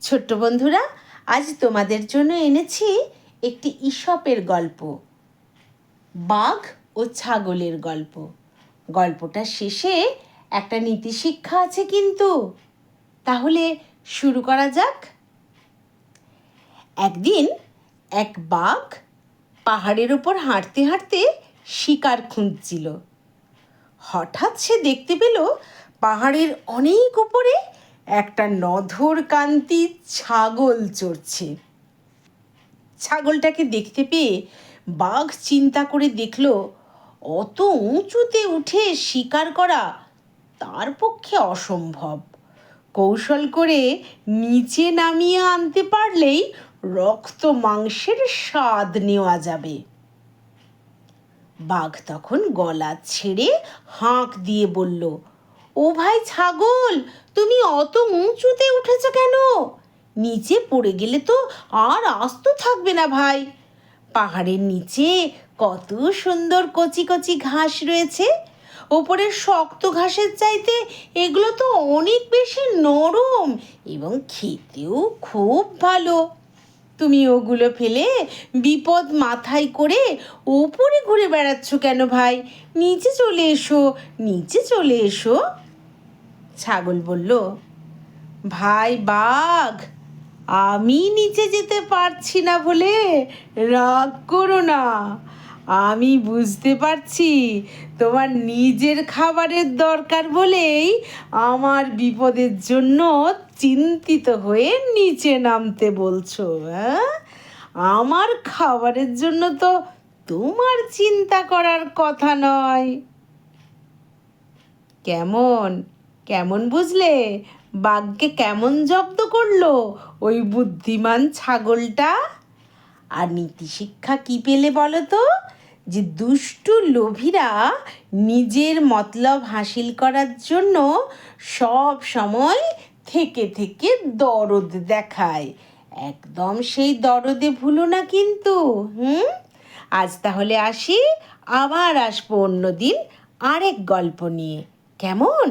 ছোট্ট বন্ধুরা, আজ তোমাদের জন্য এনেছি একটি ঈশপের গল্প, বাঘ ও ছাগলের গল্প। গল্পটার শেষে একটা নীতি শিক্ষা আছে কিন্তু। তাহলে শুরু করা যাক। একদিন এক বাঘ পাহাড়ের ওপর হাঁটতে হাঁটতে শিকার খুঁজছিল। হঠাৎ সে দেখতে পেল পাহাড়ের অনেক উপরে একটা নধরকান্তি ছাগল চড়ছে। ছাগলটাকে দেখতে পেয়ে বাঘ চিন্তা করে দেখল, অত উঁচুতে উঠে শিকার করা তার পক্ষে অসম্ভব। কৌশল করে নিচে নামিয়ে আনতে পারলেই রক্ত মাংসের স্বাদ নেওয়া যাবে। বাঘ তখন গলা ছেড়ে হাঁক দিয়ে বলল, ও ভাই ছাগল, তুমি অত উঁচুতে উঠেছ কেন? নিচে পড়ে গেলে তো আর আস্ত থাকবে না ভাই। পাহাড়ের নিচে কত সুন্দর কচি কচি ঘাস রয়েছে। ওপরের শক্ত ঘাসের চাইতে এগুলো তো অনেক বেশি নরম এবং খেতেও খুব ভালো। তুমি ওগুলো ফেলে বিপদ মাথায় করে ওপরে ঘুরে বেড়াচ্ছ কেন ভাই? নিচে চলে এসো, নিচে চলে এসো। ছাগল বলল, ভাই বাঘ, আমি নিচে যেতে পারছি না বলে রাগ করো না। আমি বুঝতে পারছি তোমার নিজের খাবারের দরকার বলেই আমার বিপদের জন্য চিন্তিত হয়ে নিচে নামতে বলছো। আমার খাবারের জন্য তো তোমার চিন্তা করার কথা নয়। কেমন কেমন বুঝলে? বাঘকে কেমন জব্দ করলো ওই বুদ্ধিমান ছাগলটা? আর নীতি শিক্ষা কি পেলে বলো তো? যে দুষ্টু লোভীরা নিজের মতলব হাসিল করার জন্য সব সময় থেকে থেকে দরদ দেখায়। একদম সেই দরদে ভুলো না কিন্তু। আজ তাহলে আসি, আবার আসবো অন্যদিন আরেক গল্প নিয়ে। কেমন?